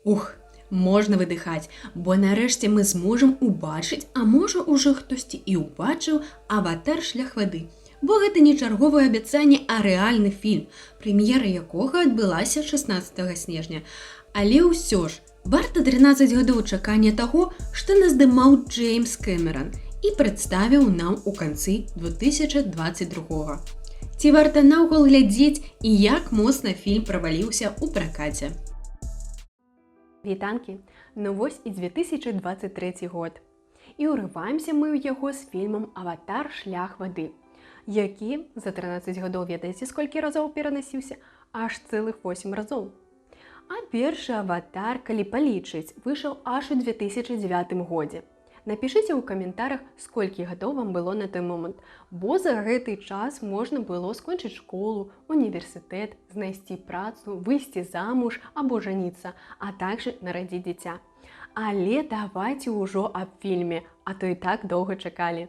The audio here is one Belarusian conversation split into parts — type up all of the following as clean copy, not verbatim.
Ух, можна выдыхаць, бо нарэшце мы зможам убачыць, а можа ўжо хтосьці і ўбачыў аватар шлях вады. Бо гэта не чарговае абяцанне, а рэальны фільм, прэм'ера якога адбылася 16 снежня. Але ўсё ж, варта 13 гадоў чакання таго, што наздымаў Джеймс Кэмеран і прадставіў нам у канцы 2022. Ці варта наогул глядзець і як моцна фільм праваліўся ў пракаце. Вітанкі, ну вось і 2023 год. І ўрываемся мы ў яго з фільмам «Аватар. Шлях вады», які за 13 гадоў ведаеце, сколькі разоў перанасіўся? Аж цэлых 8 разоў. А першы «Аватар», калі палічыць, выйшаў аж у 2009 годзе. Напішыце ў каментарах, сколькі гадоў вам было на той момант, бо за гэты час можна было скончыць школу, універсітэт, знайсці працу, выйсці замуж або жаніцца, а также нарадзіць дзіця. Але давайце ўжо аб фільме, а то і так доўга чакалі.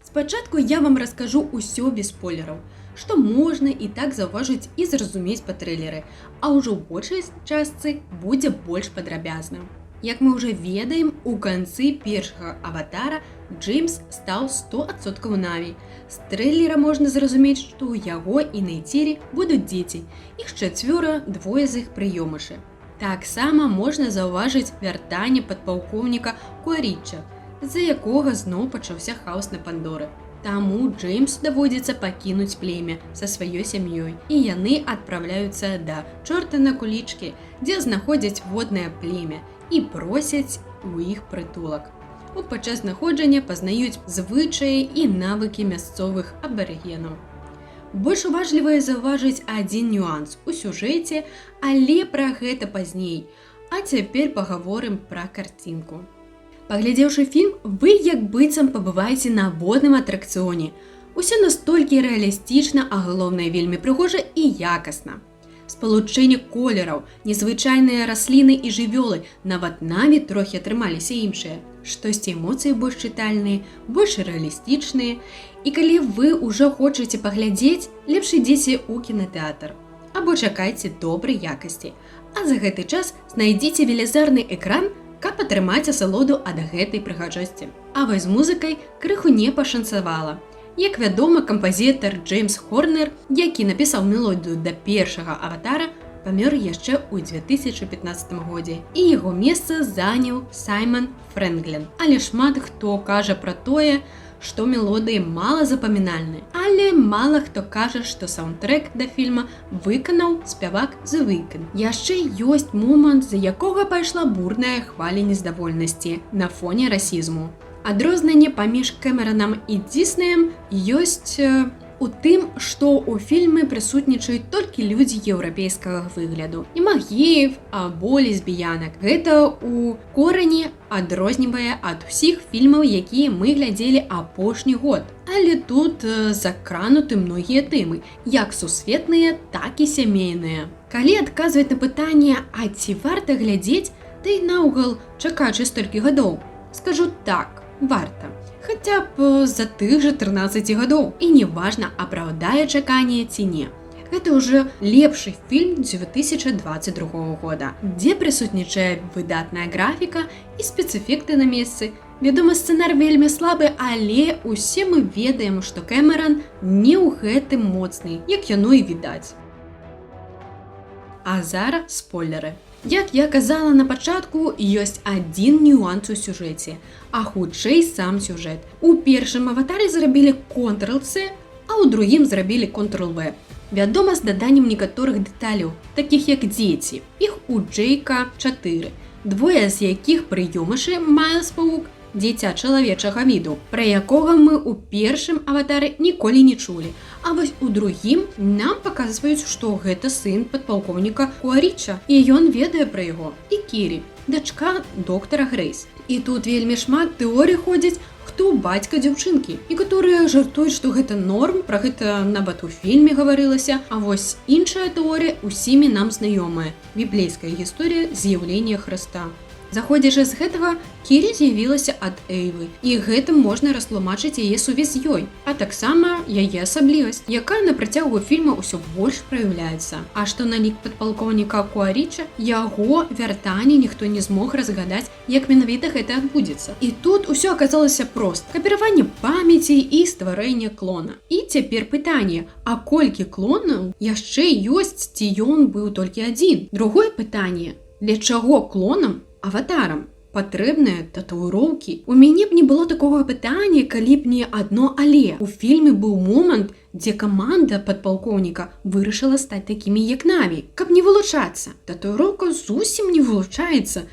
Спачатку я вам раскажу ўсё без спойлераў, што можна і так заўважыць і зразумець па трэйлеры, а ўжо ў большай частцы будзе больш падрабязна. Як мы ўжо ведаем, у канцы першага аватара Джеймс стаў 100% Наві. З трэйлера можна зразумець, што ў яго і Нейцірі будуць дзеці. Іх 4, 2 з іх прыёмышы. Таксама можна заўважыць вяртанне падпалкоўніка Куаріча, з-за якога зноў пачаўся хаос на Пандоры. Таму Джеймсу даводзіцца пакінуць племя са сваёй сям'ёй, і яны адпраўляюцца да чорта на кулічкі, дзе знаходзяць воднае племя і просяць у іх прытулак. Падчас знаходжання пазнаюць звычаі і навыкі мясцовых абарыгенаў. Больш уважлівае заўважыць адзін нюанс у сюжэце, але пра гэта пазней. А цяпер пагаворым пра карцінку. Паглядзеўшы фільм, вы як быццам пабываеце на водным атракцыёне. Усё настолькі рэалістычна, а галоўнае вельмі прыгожа і якасна. Спалучэнне колераў, незвычайныя расліны і жывёлы, нават Наві трохі атрымаліся іншыя. Штосьці эмоцыі больш чытальныя, больш рэалістычныя. І калі вы ўжо хочаце паглядзець, лепш ідзіце ў кінатэатр. Або чакайце добрай якасці. А за гэты час знайдзіце велізарны экран, каб атрымаць асалоду ад гэтай прыгажосці. А вось з музыкай крыху не пашанцавала. Як вядома, кампазітар Джеймс Хорнер, які напісаў мелодыю да першага аватара, памёр яшчэ ў 2015 годзе, і яго месца заняў Саймон Фрэнглін. Але шмат хто кажа пра тое, што мелодыі мала запамінальны. Але мала хто кажа, што саундтрэк да фільма выканаў спявак The Weeknd. Яшчэ ёсць момант, з якога пайшла бурная хваля нездавольнасці на фоне расізму. Адрозненне паміж Кэмеранам і Діснеем ёсць у тым, што ў фільме прысутнічаюць толькі людзі еўрапейскага выгляду. Нема геяў або лесбіянак. Гэта ў корані адрознівае ад усіх фільмаў, якія мы глядзелі апошні год. Але тут закрануты многія тэмы, як сусветныя, так і сямейныя. Калі адказваць на пытанне, а ці варта глядзець, да і наогул чакаючы столькі гадоў, скажу так. Варта. Хаця б за тых жа 13 гадоў. І неважна, апраўдае чаканне ці не. Гэта ўжо лепшы фільм 2022 года, дзе прысутнічае выдатная графіка і спецэфекты на месцы. Вядома, сцэнар вельмі слабы, але усе мы ведаем, што Кэмеран не ў гэтым моцны, як яно і відаць. А зараз спойлеры. Як я казала на пачатку, ёсць адзін нюанс у сюжэце, а хутчэй сам сюжэт. У першым аватары зрабілі Ctrl-C, а ў другім зрабілі Ctrl-V. Вядома, з даданнем некаторых дэталяў, такіх як дзеці. Іх у Джейка 4, двое з якіх прыёмышы Майлз Паук, дзіця чалавечага віду, пра якога мы ў першым аватары ніколі не чулі. А вось у другім нам паказваюць, што гэта сын падпалкоўніка Куаріча, і ён ведае пра яго. І Кірі, дачка доктара Грэйс. І тут вельмі шмат тэорый ходзяць, хто бацька дзяўчынкі. Некаторыя жартуюць, што гэта норм, пра гэта нават у фільме гаварылася. А вось іншая тэорыя усімі нам знаёмая. Біблейская гісторыя з'яўлення Хрыста. Заходзячы з гэтага, Кірі з'явілася ад Эйвы, і гэтым можна растлумачыць яе сувязь з ёй, а таксама яе асаблівасць, якая на працягу фільма ўсё больш праяўляецца. А што на лік падпалкоўніка Куаріча, яго вяртанне ніхто не змог разгадаць, як менавіта гэта адбудзецца. І тут усё аказалася проста. Капіраванне памяці і стварэнне клона. І цяпер пытанне, а колькі клонаў яшчэ ёсць, ці ён быў толькі адзін? Другое пытанне, для чаго клонам, аватарам патрэбныя татуіроўкі? У мяне б не было такога пытання, калі б не адно але. У фільме быў момант, дзе каманда падпалкоўніка вырашыла стаць такімі, як Наві, каб не вылучацца. Татуіроўка зусім не вылучаецца,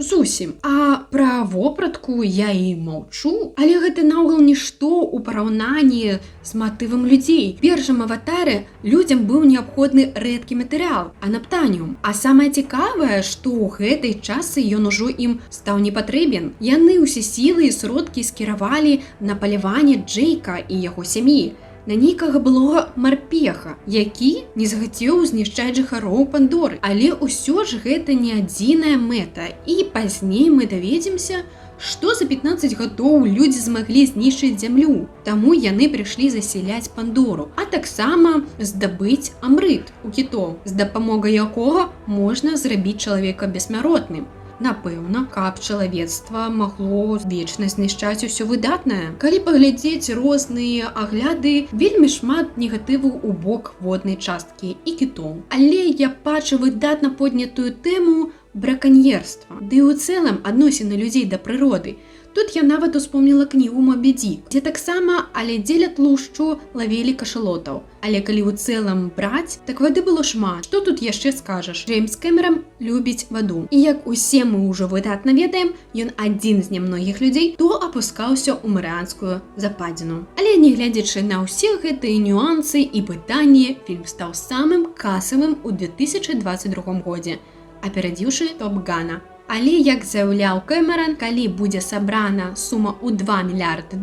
зусім. А пра вопратку я і маўчу, але гэта наогул нішто ў параўнанні з матывам людзей. У першым аватары людзям быў неабходны рэдкі матэрыял, анаптаніум. А самае цікавае, што ў гэтай часы ён ужо ім стаў не патрэбен. Яны ўсе сілы і сродкі скіравалі на паляванне Джейка і яго сям'і, на нейкага былога марпеха, які не захацеў знішчаць жыхароў Пандоры. Але ўсё ж гэта не адзіная мэта, і пазней мы даведземся, што за 15 гадоў людзі змаглі знішчыць зямлю. Таму яны прыйшлі засяляць Пандору, а таксама здабыць амрыт у кітоў, з дапамогай якога можна зрабіць чалавека бессмяротным. Напэўна, каб чалавецтва магло вечна знішчаць усё выдатнае. Калі паглядзець розныя агляды, вельмі шмат негатыву ў бок воднай часткі і кітоў. Але я бачу выдатна поднятую тэму браканьерства, ды і ў цэлым адносіны людзей да прыроды. Тут я нават успомніла кнігу Мобі Дік, дзе таксама але дзеля тлушчу лавілі кашалотаў. Але калі ў цэлым браць, так вады было шмат. Што тут яшчэ скажаш? Джеймс Кэмерон любіць ваду. І як усе мы ўжо выдатна ведаем, ён адзін з нямногіх людзей, хто апускаўся ў Марыанскую западзіну. Але не глядзячы на ўсе гэтыя нюансы і пытанні, фільм стаў самым касавым у 2022 годзе, аперадзіўшы Топ Гана. Але, як заяўляў Кэмерон, калі будзе сабрана сума ў $2 мільярды,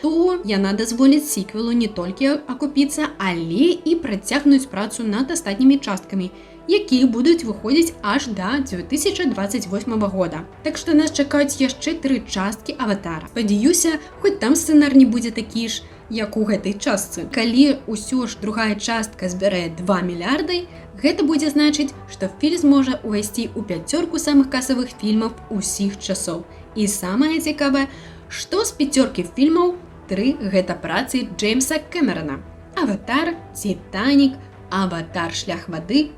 то яна дазволіць сіквелу не толькі акупіцца, але і працягнуць працу над астатнімі часткамі, якія будуць выходзіць аж да 2028 года. Так што нас чакаюць яшчэ 3 часткі аватара. Спадзяюся, хоць там сцэнар не будзе такі ж, як у гэтай частцы. Калі ўсё ж другая частка збярэ 2 мільярды, гэта будзе значыць, што фільм зможа ўвайсці ў 5 самых касавых фільмаў усіх часоў. І самае цікавае, што з 5 фільмаў 3 гэта працы Джеймса Кэмерона. Аватар, Титанік, Аватар Шлях вады.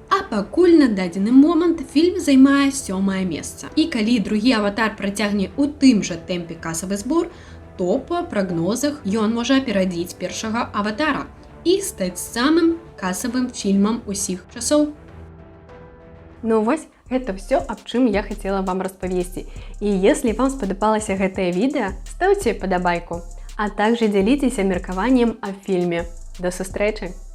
А пакуль на дадзены момант фільм займае 7-е месца. І калі другі аватар працягне ў тым жа тэмпе касавы збор, то па прагнозах ён можа аперадзіць першага аватара і стаць самым касавым фільмам усіх часоў. Ну вось, гэта ўсё, аб чым я хацела вам распавесці. І если вам спадабалася гэтае відэа, стаўце падабайку, а также дзяліцеся меркаваннем аб фільме. До сустрэчы!